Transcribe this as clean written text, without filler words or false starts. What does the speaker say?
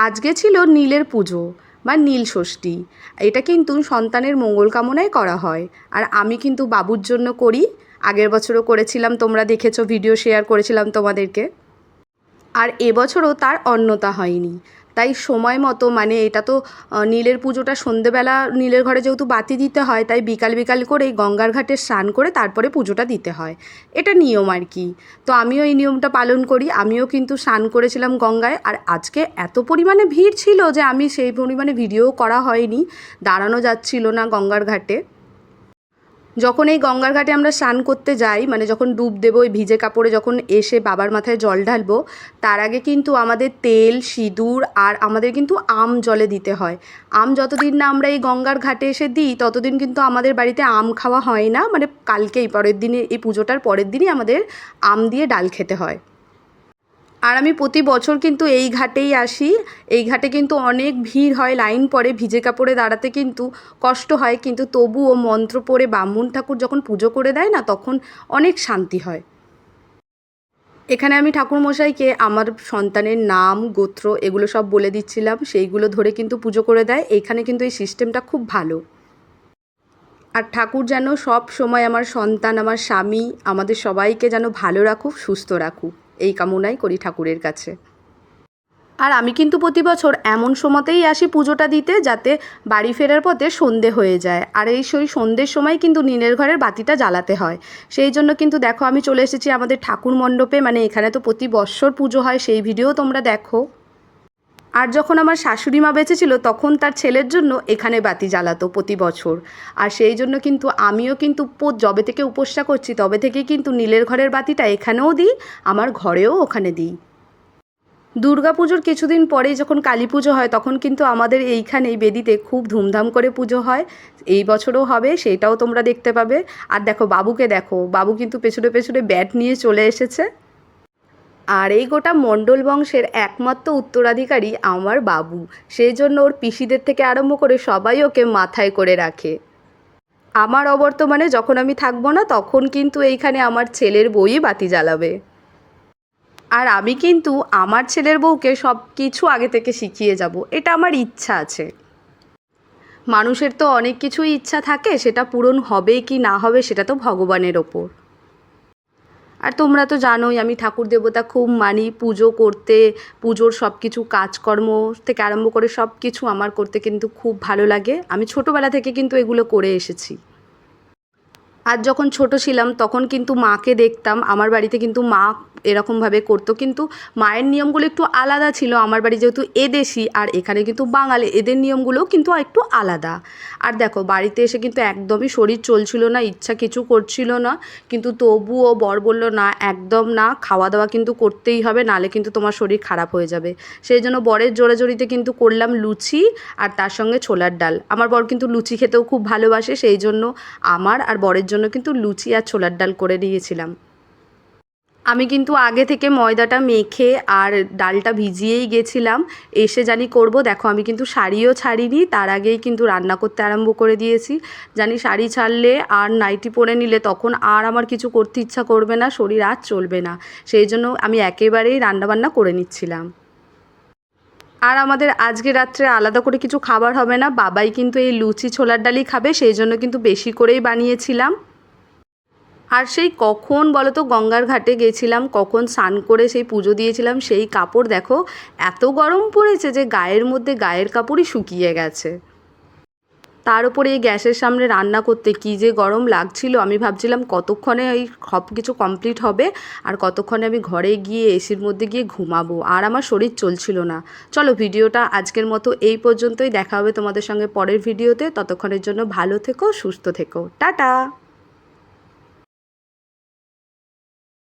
আজকে ছিল নীলের পুজো বা নীল ষষ্ঠী। এটা কিন্তু সন্তানের মঙ্গল কামনায় করা হয়, আর আমি কিন্তু বাবুর জন্য করি। আগের বছরও করেছিলাম, তোমরা দেখেছো, ভিডিও শেয়ার করেছিলাম তোমাদেরকে। আর এবছরও তার অন্যতা হয়নি। তাই সময় মতো, মানে এটা তো নীলের পুজোটা সন্ধেবেলা নীলের ঘরে যেহেতু বাতি দিতে হয়, তাই বিকাল বিকাল করেই গঙ্গার ঘাটে স্নান করে তারপরে পুজোটা দিতে হয়। এটা নিয়ম আর কি। তো আমিও এই নিয়মটা পালন করি। আমিও কিন্তু স্নান করেছিলাম গঙ্গায়। আর আজকে এত পরিমাণে ভিড় ছিল যে আমি সেই পরিমাণে ভিডিও করা হয়নি, দাঁড়ানো যাচ্ছিল না গঙ্গার ঘাটে। যখন এই গঙ্গার ঘাটে আমরা স্নান করতে যাই, মানে যখন ডুব দেবো, ওই ভিজে কাপড়ে যখন এসে বাবার মাথায় জল ঢালবো, তার আগে কিন্তু আমাদের তেল, সিঁদুর আর আমাদের কিন্তু আম জলে দিতে হয়। আম যতদিন না আমরা এই গঙ্গার ঘাটে এসে দিই, ততদিন কিন্তু আমাদের বাড়িতে আম খাওয়া হয় না। মানে কালকেই, পরের দিনে, এই পুজোটার পরের দিনই আমাদের আম দিয়ে ডাল খেতে হয়। আর আমি প্রতি বছর কিন্তু এই ঘাটেই আসি। এই ঘাটে কিন্তু অনেক ভিড় হয়, লাইন পড়ে, ভিজে কাপড়ে দাঁড়াতে কিন্তু কষ্ট হয়, কিন্তু তবুও মন্ত্র পড়ে ব্রাহ্মণ ঠাকুর যখন পুজো করে দেয় না, তখন অনেক শান্তি হয়। এখানে আমি ঠাকুরমশাইকে আমার সন্তানের নাম, গোত্র এগুলো সব বলে দিচ্ছিলাম, সেইগুলো ধরে কিন্তু পুজো করে দেয়। এইখানে কিন্তু এই সিস্টেমটা খুব ভালো। আর ঠাকুর যেন সব সময় আমার সন্তান, আমার স্বামী, আমাদের সবাইকে যেন ভালো রাখুক, সুস্থ রাখুক, এই কামনাই করি ঠাকুরের কাছে। আর আমি কিন্তু প্রতি বছর এমন সময়তেই আসি পুজোটা দিতে, যাতে বাড়ি ফেরার পথে সন্ধে হয়ে যায়। আর এই সন্ধ্যের সময় কিন্তু নীলের ঘরের বাতিটা জ্বালাতে হয়। সেই জন্য কিন্তু দেখো আমি চলে এসেছি আমাদের ঠাকুর মণ্ডপে। মানে এখানে তো প্রতি বৎসর পুজো হয়, সেই ভিডিও তোমরা দেখো। আর যখন আমার শাশুড়ি মা বেঁচে ছিল, তখন তার ছেলের জন্য এখানে বাতি জ্বালাতো প্রতি বছর। আর সেই জন্য কিন্তু আমিও কিন্তু যবে থেকে উপোসটা করছি, তবে থেকেই কিন্তু নীলের ঘরের বাতিটা এখানেও দিই, আমার ঘরেও ওখানে দিই। দুর্গাপুজোর কিছুদিন পরেই যখন কালী পুজো হয়, তখন কিন্তু আমাদের এইখানেই বেদিতে খুব ধুমধাম করে পুজো হয়। এই বছরও হবে, সেইটাও তোমরা দেখতে পাবে। আর দেখো বাবুকে, দেখো বাবু কিন্তু পেছনে পেছনে ব্যাট নিয়ে চলে এসেছে। আর এই গোটা মণ্ডল বংশের একমাত্র উত্তরাধিকারী আমার বাবু। সেই জন্য ওর পিসিদের থেকে আরম্ভ করে সবাই ওকে মাথায় করে রাখে। আমার অবর্তমানে যখন আমি থাকবো না, তখন কিন্তু এইখানে আমার ছেলের বউই বাতি জ্বালাবে। আর আমি কিন্তু আমার ছেলের বউকে সব কিছু আগে থেকে শিখিয়ে যাব, এটা আমার ইচ্ছা আছে। মানুষের তো অনেক কিছুই ইচ্ছা থাকে, সেটা পূরণ হবে কি না হবে সেটা তো ভগবানের ওপর। আর তোমরা তো জানোই আমি ঠাকুর দেবতা খুব মানি। পুজো করতে, পুজোর সব কিছু কাজকর্ম থেকে আরম্ভ করে সব কিছু আমার করতে কিন্তু খুব ভালো লাগে। আমি ছোটোবেলা থেকে কিন্তু এগুলো করে এসেছি। আর যখন ছোট ছিলাম তখন কিন্তু মাকে দেখতাম, আমার বাড়িতে কিন্তু মা এরকমভাবে করতো, কিন্তু মায়ের নিয়মগুলো একটু আলাদা ছিল। আমার বাড়ি যেহেতু এদেশি, আর এখানে কিন্তু বাঙালি, এদের নিয়মগুলোও কিন্তু একটু আলাদা। আর দেখো বাড়িতে এসে কিন্তু একদমই শরীর চলছিল না, ইচ্ছা কিছু করছিল না, কিন্তু তবুও বর বলল না, একদম না, খাওয়া দাওয়া কিন্তু করতেই হবে, নালে কিন্তু তোমার শরীর খারাপ হয়ে যাবে। সেই জন্য বরের জোরাজোরিতে কিন্তু করলাম লুচি, আর তার সঙ্গে ছোলার ডাল। আমার বর কিন্তু লুচি খেতেও খুব ভালোবাসে, সেই জন্য আমার আর বরের জন্য কিন্তু লুচি আর ছোলার ডাল করে দিয়েছিলাম। আমি কিন্তু আগে থেকে ময়দাটা মেখে আর ডালটা ভিজিয়েই গেছিলাম, এসে জানি করব। দেখো আমি কিন্তু শাড়িও ছাড়িনি, তার আগেই কিন্তু রান্না করতে আরম্ভ করে দিয়েছি। জানি শাড়ি ছাড়লে আর নাইটি পরে নিলে তখন আর আমার কিছু করতে ইচ্ছা করবে না, শরীর আর চলবে না। সেই জন্য আমি একেবারেই রান্নাবান্না করে নিচ্ছিলাম। আর আমাদের আজকে রাত্রে আলাদা করে কিছু খাবার হবে না, বাবাই কিন্তু এই লুচি ছোলার ডালই খাবে, সেই জন্য কিন্তু বেশি করেই বানিয়েছিলাম। আর সেই কখন বলো তো গঙ্গার ঘাটে গেছিলাম, কখন স্নান করে সেই পুজো দিয়েছিলাম, সেই কাপড় দেখো এত গরম পড়েছে যে গায়ের মধ্যে গায়ের কাপড়ই শুকিয়ে গেছে। তার উপরে এই গ্যাসের সামনে রান্না করতে কী যে গরম লাগছিল। আমি ভাবছিলাম কতক্ষণে এই সব কিছু কমপ্লিট হবে, আর কতক্ষণে আমি ঘরে গিয়ে এসির মধ্যে গিয়ে ঘুমাবো, আর আমার শরীর চলছিল না। চলো ভিডিওটা আজকের মতো এই পর্যন্তই, দেখা হবে তোমাদের সঙ্গে পরের ভিডিওতে। ততক্ষণের জন্য ভালো থেকো, সুস্থ থেকো, টাটা।